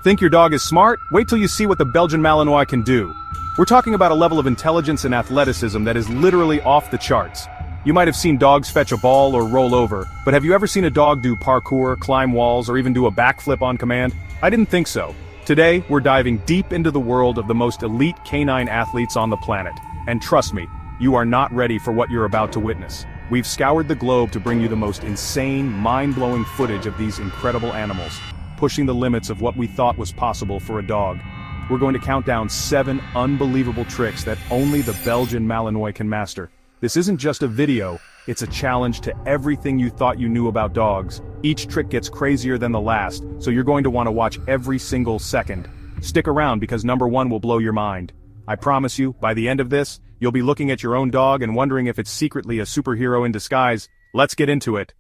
Think your dog is smart? Wait till you see what the Belgian Malinois can do. We're talking about a level of intelligence and athleticism that is literally off the charts. You might have seen dogs fetch a ball or roll over, but have you ever seen a dog do parkour, climb walls, or even do a backflip on command? I didn't think so. Today, we're diving deep into the world of the most elite canine athletes on the planet. And trust me, you are not ready for what you're about to witness. We've scoured the globe to bring you the most insane, mind-blowing footage of these incredible animals, pushing the limits of what we thought was possible for a dog. We're going to count down 7 unbelievable tricks that only the Belgian Malinois can master. This isn't just a video, it's a challenge to everything you thought you knew about dogs. Each trick gets crazier than the last, so you're going to want to watch every single second. Stick around because number 1 will blow your mind. I promise you, by the end of this, you'll be looking at your own dog and wondering if it's secretly a superhero in disguise. Let's get into it.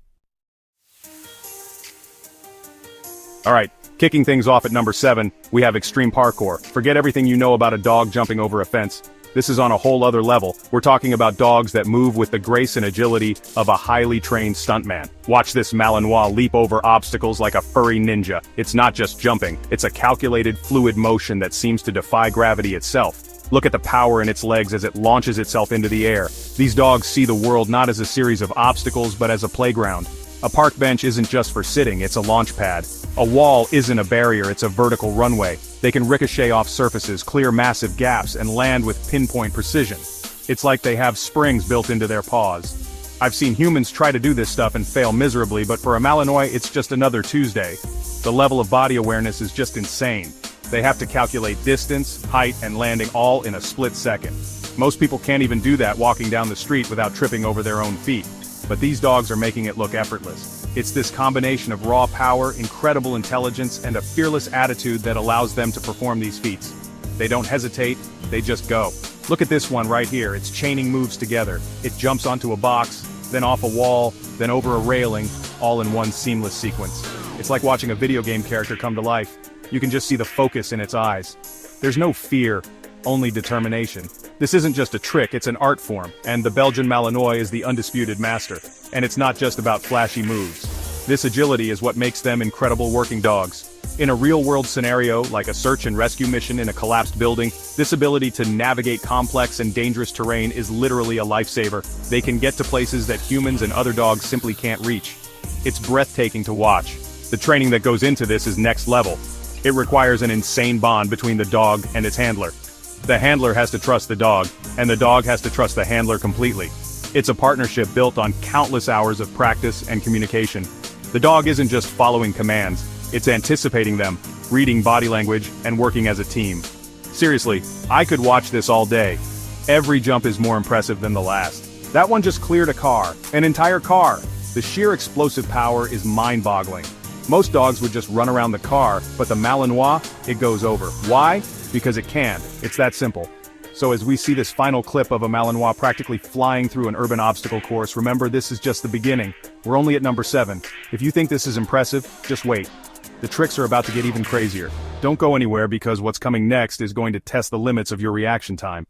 Alright, kicking things off at number 7, we have extreme parkour. Forget everything you know about a dog jumping over a fence. This is on a whole other level. We're talking about dogs that move with the grace and agility of a highly trained stuntman. Watch this Malinois leap over obstacles like a furry ninja. It's not just jumping, it's a calculated, fluid motion that seems to defy gravity itself. Look at the power in its legs as it launches itself into the air. These dogs see the world not as a series of obstacles but as a playground. A park bench isn't just for sitting, it's a launch pad. A wall isn't a barrier, it's a vertical runway. They can ricochet off surfaces, clear massive gaps, and land with pinpoint precision. It's like they have springs built into their paws. I've seen humans try to do this stuff and fail miserably, but for a Malinois, it's just another Tuesday. The level of body awareness is just insane. They have to calculate distance, height, and landing all in a split second. Most people can't even do that walking down the street without tripping over their own feet. But these dogs are making it look effortless. It's this combination of raw power, incredible intelligence, and a fearless attitude that allows them to perform these feats. They don't hesitate, they just go. Look at this one right here, it's chaining moves together. It jumps onto a box, then off a wall, then over a railing, all in one seamless sequence. It's like watching a video game character come to life. You can just see the focus in its eyes. There's no fear, only determination. This isn't just a trick, it's an art form, and the Belgian Malinois is the undisputed master. And it's not just about flashy moves. This agility is what makes them incredible working dogs. In a real-world scenario, like a search and rescue mission in a collapsed building, this ability to navigate complex and dangerous terrain is literally a lifesaver. They can get to places that humans and other dogs simply can't reach. It's breathtaking to watch. The training that goes into this is next level. It requires an insane bond between the dog and its handler. The handler has to trust the dog, and the dog has to trust the handler completely. It's a partnership built on countless hours of practice and communication. The dog isn't just following commands, it's anticipating them, reading body language, and working as a team. Seriously, I could watch this all day. Every jump is more impressive than the last. That one just cleared a car, an entire car. The sheer explosive power is mind-boggling. Most dogs would just run around the car, but the Malinois, it goes over. Why? Because it can. It's that simple. So as we see this final clip of a Malinois practically flying through an urban obstacle course, remember this is just the beginning. We're only at number 7. If you think this is impressive, just wait. The tricks are about to get even crazier. Don't go anywhere because what's coming next is going to test the limits of your reaction time.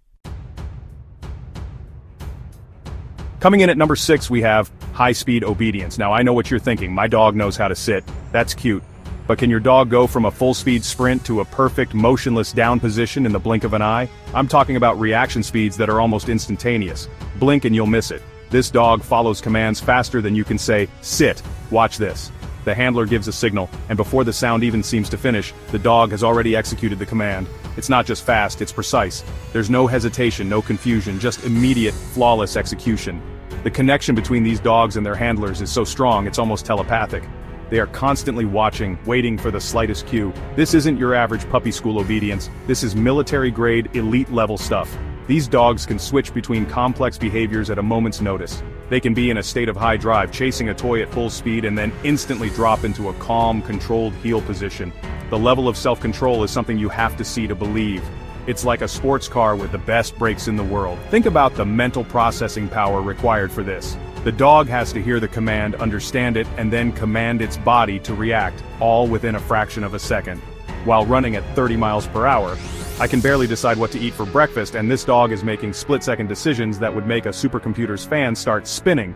Coming in at number 6 we have high-speed obedience. Now I know what you're thinking, my dog knows how to sit. That's cute. But can your dog go from a full-speed sprint to a perfect motionless down position in the blink of an eye? I'm talking about reaction speeds that are almost instantaneous. Blink and you'll miss it. This dog follows commands faster than you can say, sit. Watch this. The handler gives a signal, and before the sound even seems to finish, the dog has already executed the command. It's not just fast, it's precise. There's no hesitation, no confusion, just immediate, flawless execution. The connection between these dogs and their handlers is so strong, it's almost telepathic. They are constantly watching, waiting for the slightest cue. This isn't your average puppy school obedience, this is military-grade, elite-level stuff. These dogs can switch between complex behaviors at a moment's notice. They can be in a state of high drive, chasing a toy at full speed and then instantly drop into a calm, controlled heel position. The level of self-control is something you have to see to believe. It's like a sports car with the best brakes in the world. Think about the mental processing power required for this. The dog has to hear the command, understand it, and then command its body to react, all within a fraction of a second. While running at 30 miles per hour, I can barely decide what to eat for breakfast, and this dog is making split-second decisions that would make a supercomputer's fan start spinning.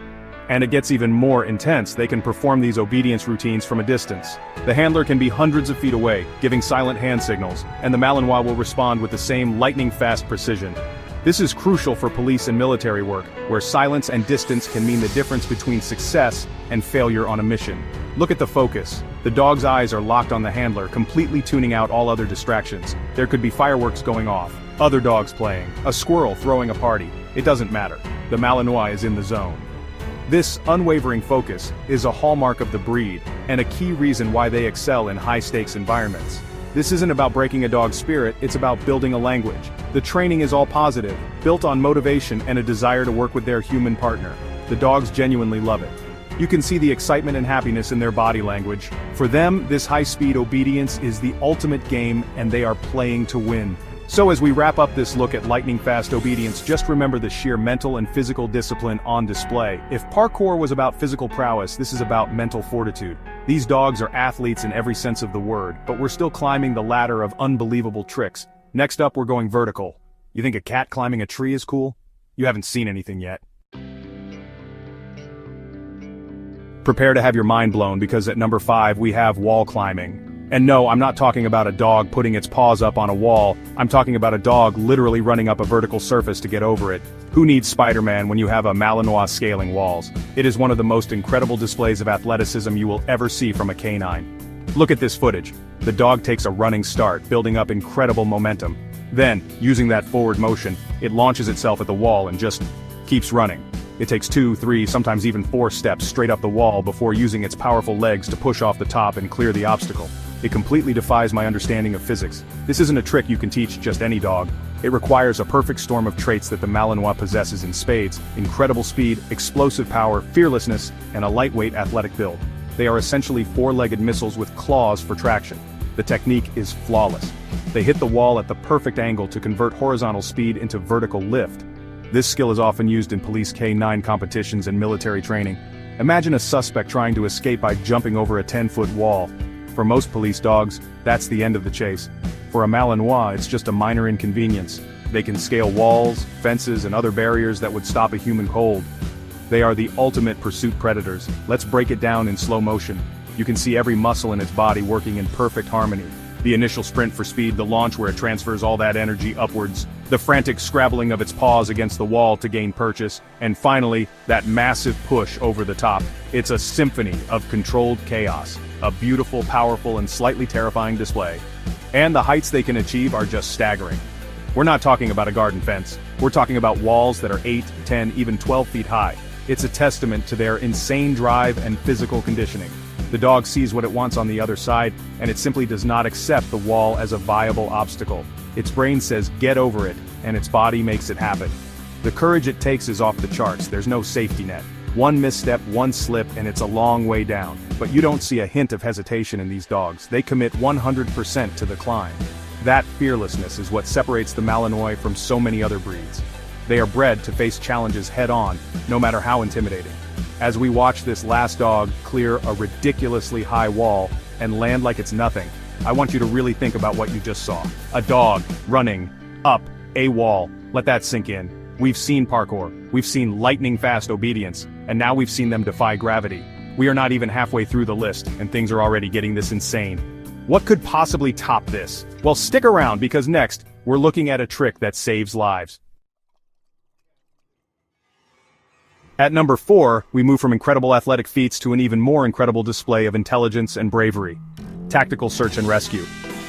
And it gets even more intense. They can perform these obedience routines from a distance. The handler can be hundreds of feet away, giving silent hand signals, and the Malinois will respond with the same lightning-fast precision. This is crucial for police and military work, where silence and distance can mean the difference between success and failure on a mission. Look at the focus. The dog's eyes are locked on the handler, completely tuning out all other distractions. There could be fireworks going off, other dogs playing, a squirrel throwing a party. It doesn't matter. The Malinois is in the zone. This unwavering focus is a hallmark of the breed, and a key reason why they excel in high-stakes environments. This isn't about breaking a dog's spirit, it's about building a language. The training is all positive, built on motivation and a desire to work with their human partner. The dogs genuinely love it. You can see the excitement and happiness in their body language. For them, this high-speed obedience is the ultimate game, and they are playing to win. So as we wrap up this look at lightning-fast obedience, just remember the sheer mental and physical discipline on display. If parkour was about physical prowess, this is about mental fortitude. These dogs are athletes in every sense of the word, but we're still climbing the ladder of unbelievable tricks. Next up, we're going vertical. You think a cat climbing a tree is cool? You haven't seen anything yet. Prepare to have your mind blown, because at number 5 we have wall climbing. And no, I'm not talking about a dog putting its paws up on a wall. I'm talking about a dog literally running up a vertical surface to get over it. Who needs Spider-Man when you have a Malinois scaling walls? It is one of the most incredible displays of athleticism you will ever see from a canine. Look at this footage. The dog takes a running start, building up incredible momentum. Then, using that forward motion, it launches itself at the wall and just keeps running. It takes 2, 3, sometimes even 4 steps straight up the wall before using its powerful legs to push off the top and clear the obstacle. It completely defies my understanding of physics. This isn't a trick you can teach just any dog. It requires a perfect storm of traits that the Malinois possesses in spades: incredible speed, explosive power, fearlessness, and a lightweight athletic build. They are essentially 4-legged missiles with claws for traction. The technique is flawless. They hit the wall at the perfect angle to convert horizontal speed into vertical lift. This skill is often used in police K9 competitions and military training. Imagine a suspect trying to escape by jumping over a 10-foot wall. For most police dogs, that's the end of the chase. For a Malinois, it's just a minor inconvenience. They can scale walls, fences, and other barriers that would stop a human cold. They are the ultimate pursuit predators. Let's break it down in slow motion. You can see every muscle in its body working in perfect harmony. The initial sprint for speed, the launch where it transfers all that energy upwards, the frantic scrabbling of its paws against the wall to gain purchase, and finally, that massive push over the top. It's a symphony of controlled chaos, a beautiful, powerful, and slightly terrifying display. And the heights they can achieve are just staggering. We're not talking about a garden fence. We're talking about walls that are 8, 10, even 12 feet high. It's a testament to their insane drive and physical conditioning. The dog sees what it wants on the other side, and it simply does not accept the wall as a viable obstacle. Its brain says, get over it, and its body makes it happen. The courage it takes is off the charts. There's no safety net. One misstep, one slip, and it's a long way down. But you don't see a hint of hesitation in these dogs. They commit 100% to the climb. That fearlessness is what separates the Malinois from so many other breeds. They are bred to face challenges head-on, no matter how intimidating. As we watch this last dog clear a ridiculously high wall and land like it's nothing, I want you to really think about what you just saw. A dog running up a wall. Let that sink in. We've seen parkour, we've seen lightning-fast obedience, and now we've seen them defy gravity. We are not even halfway through the list, and things are already getting this insane. What could possibly top this? Well, stick around, because next, we're looking at a trick that saves lives. At number 4, we move from incredible athletic feats to an even more incredible display of intelligence and bravery. Tactical search and rescue.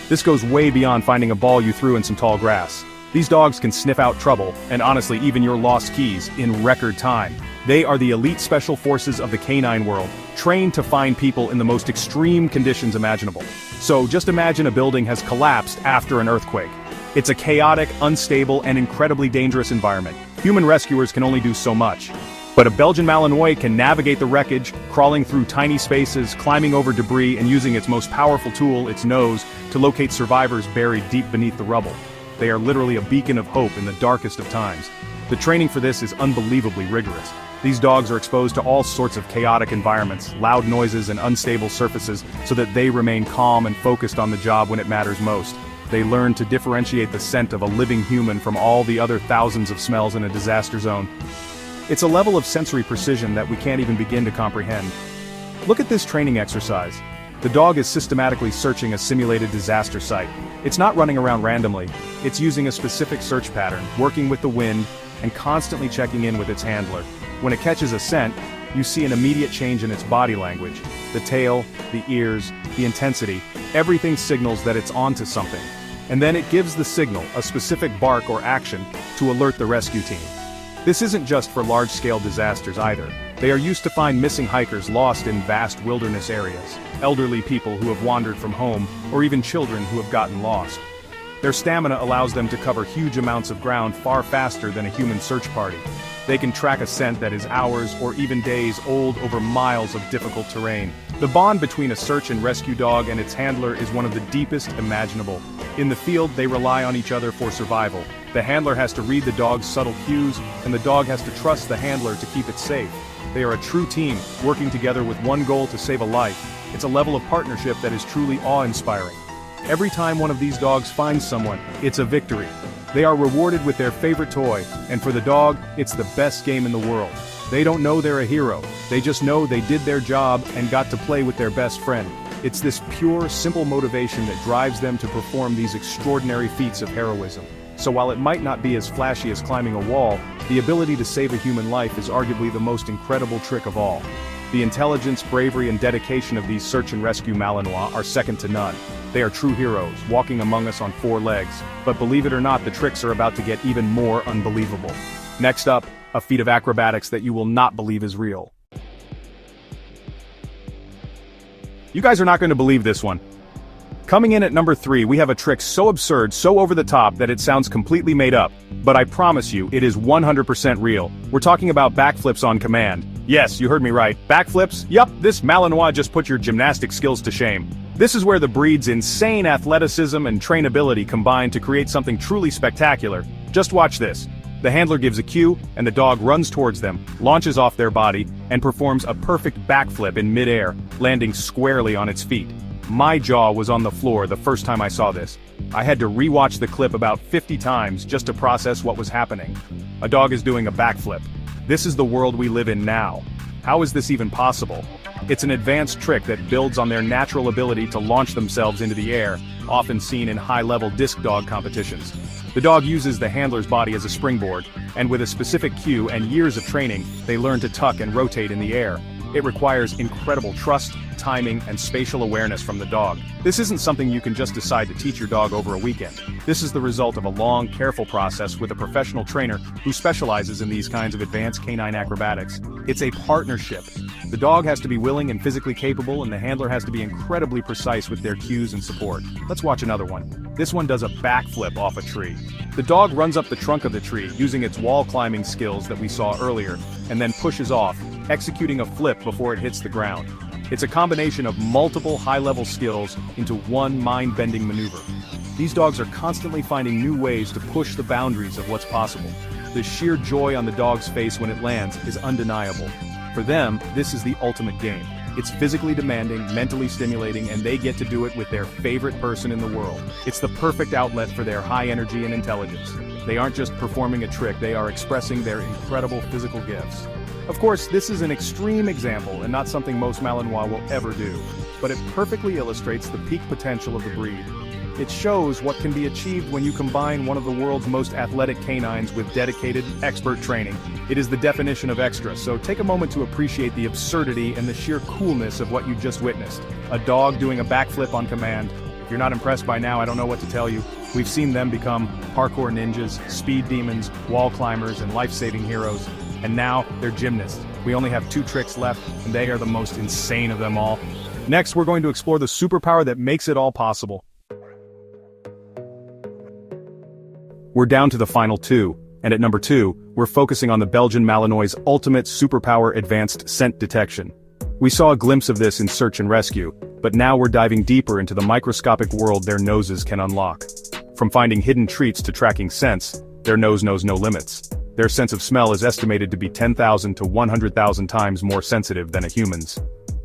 This goes way beyond finding a ball you threw in some tall grass. These dogs can sniff out trouble, and honestly even your lost keys, in record time. They are the elite special forces of the canine world, trained to find people in the most extreme conditions imaginable. So just imagine a building has collapsed after an earthquake. It's a chaotic, unstable, and incredibly dangerous environment. Human rescuers can only do so much. But a Belgian Malinois can navigate the wreckage, crawling through tiny spaces, climbing over debris, and using its most powerful tool, its nose, to locate survivors buried deep beneath the rubble. They are literally a beacon of hope in the darkest of times. The training for this is unbelievably rigorous. These dogs are exposed to all sorts of chaotic environments, loud noises, and unstable surfaces, so that they remain calm and focused on the job when it matters most. They learn to differentiate the scent of a living human from all the other thousands of smells in a disaster zone. It's a level of sensory precision that we can't even begin to comprehend. Look at this training exercise. The dog is systematically searching a simulated disaster site. It's not running around randomly, it's using a specific search pattern, working with the wind, and constantly checking in with its handler. When it catches a scent, you see an immediate change in its body language. The tail, the ears, the intensity, everything signals that it's onto something. And then it gives the signal, a specific bark or action, to alert the rescue team. This isn't just for large-scale disasters either. They are used to find missing hikers lost in vast wilderness areas, elderly people who have wandered from home, or even children who have gotten lost. Their stamina allows them to cover huge amounts of ground far faster than a human search party. They can track a scent that is hours or even days old over miles of difficult terrain. The bond between a search and rescue dog and its handler is one of the deepest imaginable. In the field, they rely on each other for survival. The handler has to read the dog's subtle cues, and the dog has to trust the handler to keep it safe. They are a true team, working together with one goal to save a life. It's a level of partnership that is truly awe-inspiring. Every time one of these dogs finds someone, it's a victory. They are rewarded with their favorite toy, and for the dog, it's the best game in the world. They don't know they're a hero, they just know they did their job and got to play with their best friend. It's this pure, simple motivation that drives them to perform these extraordinary feats of heroism. So while it might not be as flashy as climbing a wall, the ability to save a human life is arguably the most incredible trick of all. The intelligence, bravery, and dedication of these search and rescue Malinois are second to none. They are true heroes, walking among us on four legs. But believe it or not, the tricks are about to get even more unbelievable. Next up, a feat of acrobatics that you will not believe is real. You guys are not going to believe this one. Coming in at number 3, we have a trick so absurd, so over the top that it sounds completely made up. But I promise you, it is 100% real. We're talking about backflips on command. Yes, you heard me right. Backflips? Yup, this Malinois just put your gymnastic skills to shame. This is where the breed's insane athleticism and trainability combine to create something truly spectacular. Just watch this. The handler gives a cue, and the dog runs towards them, launches off their body, and performs a perfect backflip in midair, landing squarely on its feet. My jaw was on the floor the first time I saw this. I had to rewatch the clip about 50 times just to process what was happening. A dog is doing a backflip. This is the world we live in now. How is this even possible? It's an advanced trick that builds on their natural ability to launch themselves into the air, often seen in high-level disc dog competitions. The dog uses the handler's body as a springboard, and with a specific cue and years of training, they learn to tuck and rotate in the air. It requires incredible trust, timing, and spatial awareness from the dog. This isn't something you can just decide to teach your dog over a weekend. This is the result of a long, careful process with a professional trainer who specializes in these kinds of advanced canine acrobatics. It's a partnership. The dog has to be willing and physically capable, and the handler has to be incredibly precise with their cues and support. Let's watch another one. This one does a backflip off a tree. The dog runs up the trunk of the tree using its wall climbing skills that we saw earlier, and then pushes off, executing a flip before it hits the ground. It's a combination of multiple high-level skills into one mind-bending maneuver. These dogs are constantly finding new ways to push the boundaries of what's possible. The sheer joy on the dog's face when it lands is undeniable. For them, this is the ultimate game. It's physically demanding, mentally stimulating, and they get to do it with their favorite person in the world. It's the perfect outlet for their high energy and intelligence. They aren't just performing a trick, they are expressing their incredible physical gifts. Of course, this is an extreme example and not something most Malinois will ever do, but it perfectly illustrates the peak potential of the breed. It shows what can be achieved when you combine one of the world's most athletic canines with dedicated, expert training. It is the definition of extra, so take a moment to appreciate the absurdity and the sheer coolness of what you just witnessed. A dog doing a backflip on command. If you're not impressed by now, I don't know what to tell you. We've seen them become parkour ninjas, speed demons, wall climbers, and life-saving heroes. And now, they're gymnasts. We only have 2 tricks left, and they are the most insane of them all. Next, we're going to explore the superpower that makes it all possible. We're down to the final 2, and at number 2, we're focusing on the Belgian Malinois' ultimate superpower: advanced scent detection. We saw a glimpse of this in Search and Rescue, but now we're diving deeper into the microscopic world their noses can unlock. From finding hidden treats to tracking scents, their nose knows no limits. Their sense of smell is estimated to be 10,000 to 100,000 times more sensitive than a human's.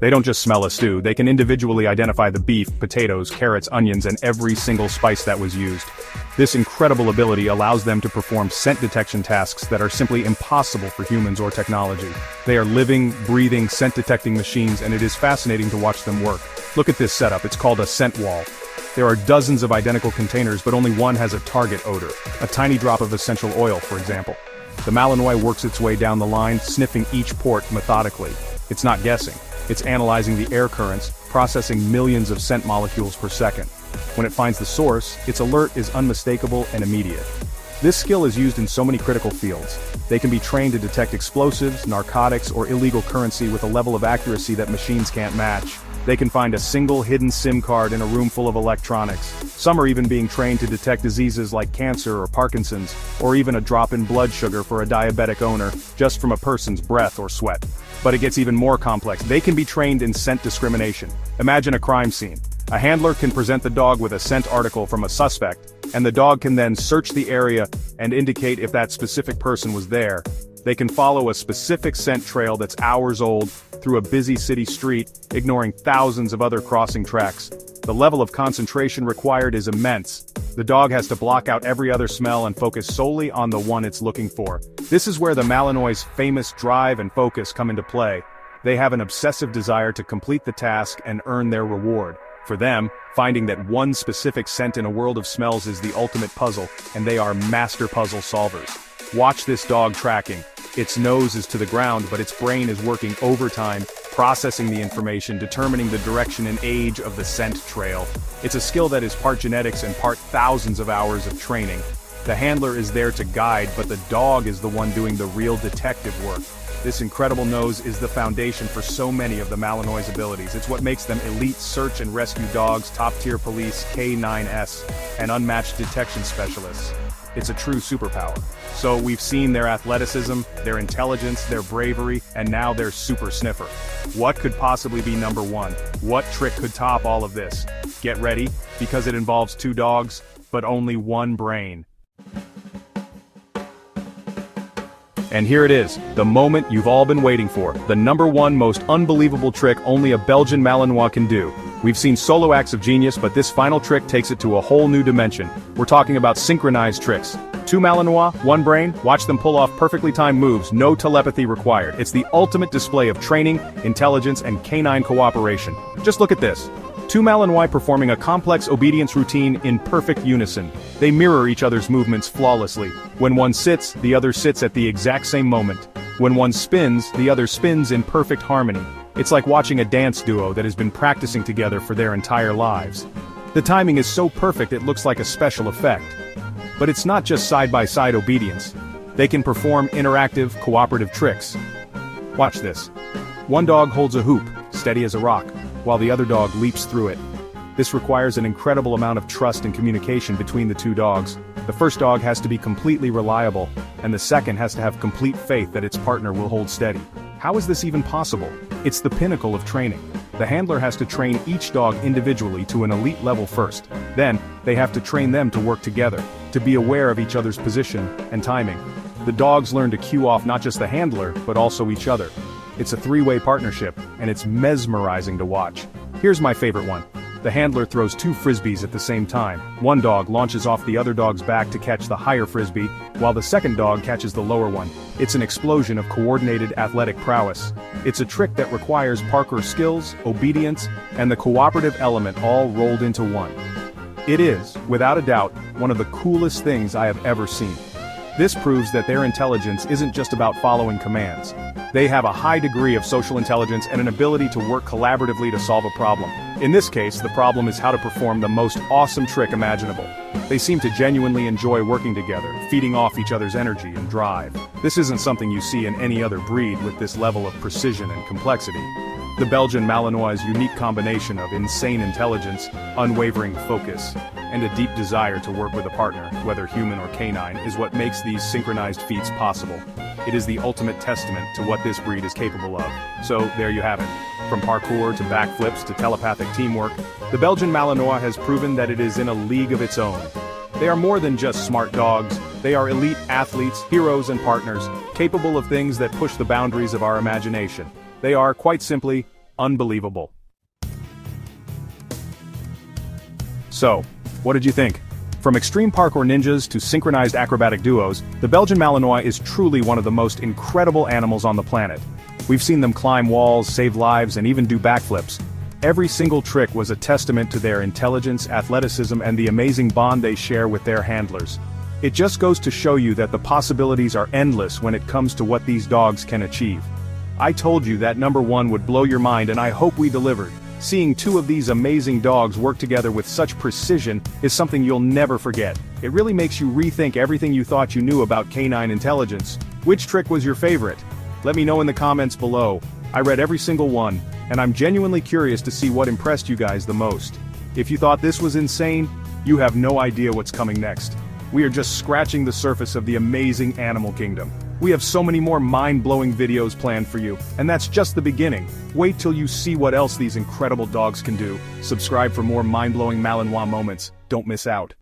They don't just smell a stew, they can individually identify the beef, potatoes, carrots, onions, and every single spice that was used. This incredible ability allows them to perform scent detection tasks that are simply impossible for humans or technology. They are living, breathing, scent-detecting machines, and it is fascinating to watch them work. Look at this setup, it's called a scent wall. There are dozens of identical containers, but only one has a target odor, a tiny drop of essential oil, for example. The Malinois works its way down the line, sniffing each port methodically. It's not guessing. It's analyzing the air currents, processing millions of scent molecules per second. When it finds the source, its alert is unmistakable and immediate. This skill is used in so many critical fields. They can be trained to detect explosives, narcotics, or illegal currency with a level of accuracy that machines can't match. They can find a single hidden SIM card in a room full of electronics. Some are even being trained to detect diseases like cancer or Parkinson's, or even a drop in blood sugar for a diabetic owner, just from a person's breath or sweat. But it gets even more complex. They can be trained in scent discrimination. Imagine a crime scene. A handler can present the dog with a scent article from a suspect, and the dog can then search the area and indicate if that specific person was there. They can follow a specific scent trail that's hours old through a busy city street, ignoring thousands of other crossing tracks. The level of concentration required is immense. The dog has to block out every other smell and focus solely on the one it's looking for. This is where the Malinois' famous drive and focus come into play. They have an obsessive desire to complete the task and earn their reward. For them, finding that one specific scent in a world of smells is the ultimate puzzle, and they are master puzzle solvers. Watch this dog tracking. Its nose is to the ground, but its brain is working overtime, processing the information, determining the direction and age of the scent trail. It's a skill that is part genetics and part thousands of hours of training. The handler is there to guide, but the dog is the one doing the real detective work. This incredible nose is the foundation for so many of the Malinois' abilities. It's what makes them elite search and rescue dogs, top-tier police, K9S, and unmatched detection specialists. It's a true superpower. So we've seen their athleticism, their intelligence, their bravery, and now their Super Sniffer. What could possibly be number one? What trick could top all of this? Get ready, because it involves two dogs, but only one brain. And here it is, the moment you've all been waiting for, the number one most unbelievable trick only a Belgian Malinois can do. We've seen solo acts of genius, but this final trick takes it to a whole new dimension. We're talking about synchronized tricks. Two Malinois, one brain, watch them pull off perfectly timed moves, no telepathy required. It's the ultimate display of training, intelligence, and canine cooperation. Just look at this. Two Malinois performing a complex obedience routine in perfect unison. They mirror each other's movements flawlessly. When one sits, the other sits at the exact same moment. When one spins, the other spins in perfect harmony. It's like watching a dance duo that has been practicing together for their entire lives. The timing is so perfect it looks like a special effect. But it's not just side-by-side obedience. They can perform interactive, cooperative tricks. Watch this. One dog holds a hoop, steady as a rock, while the other dog leaps through it. This requires an incredible amount of trust and communication between the two dogs. The first dog has to be completely reliable, and the second has to have complete faith that its partner will hold steady. How is this even possible? It's the pinnacle of training. The handler has to train each dog individually to an elite level first. Then, they have to train them to work together, to be aware of each other's position and timing. The dogs learn to cue off not just the handler, but also each other. It's a three-way partnership, and it's mesmerizing to watch. Here's my favorite one. The handler throws two frisbees at the same time. One dog launches off the other dog's back to catch the higher frisbee, while the second dog catches the lower one. It's an explosion of coordinated athletic prowess. It's a trick that requires parkour skills, obedience, and the cooperative element all rolled into one. It is, without a doubt, one of the coolest things I have ever seen. This proves that their intelligence isn't just about following commands. They have a high degree of social intelligence and an ability to work collaboratively to solve a problem. In this case, the problem is how to perform the most awesome trick imaginable. They seem to genuinely enjoy working together, feeding off each other's energy and drive. This isn't something you see in any other breed with this level of precision and complexity. The Belgian Malinois' unique combination of insane intelligence, unwavering focus, and a deep desire to work with a partner, whether human or canine, is what makes these synchronized feats possible. It is the ultimate testament to what this breed is capable of. So, there you have it. From parkour to backflips to telepathic teamwork, the Belgian Malinois has proven that it is in a league of its own. They are more than just smart dogs, they are elite athletes, heroes and partners, capable of things that push the boundaries of our imagination. They are, quite simply, unbelievable. So, what did you think? From extreme parkour ninjas to synchronized acrobatic duos, the Belgian Malinois is truly one of the most incredible animals on the planet. We've seen them climb walls, save lives, and even do backflips. Every single trick was a testament to their intelligence, athleticism, and the amazing bond they share with their handlers. It just goes to show you that the possibilities are endless when it comes to what these dogs can achieve. I told you that number 1 would blow your mind, and I hope we delivered. Seeing 2 of these amazing dogs work together with such precision is something you'll never forget. It really makes you rethink everything you thought you knew about canine intelligence. Which trick was your favorite? Let me know in the comments below. I read every single one, and I'm genuinely curious to see what impressed you guys the most. If you thought this was insane, you have no idea what's coming next. We are just scratching the surface of the amazing animal kingdom. We have so many more mind-blowing videos planned for you, and that's just the beginning. Wait till you see what else these incredible dogs can do. Subscribe for more mind-blowing Malinois moments. Don't miss out.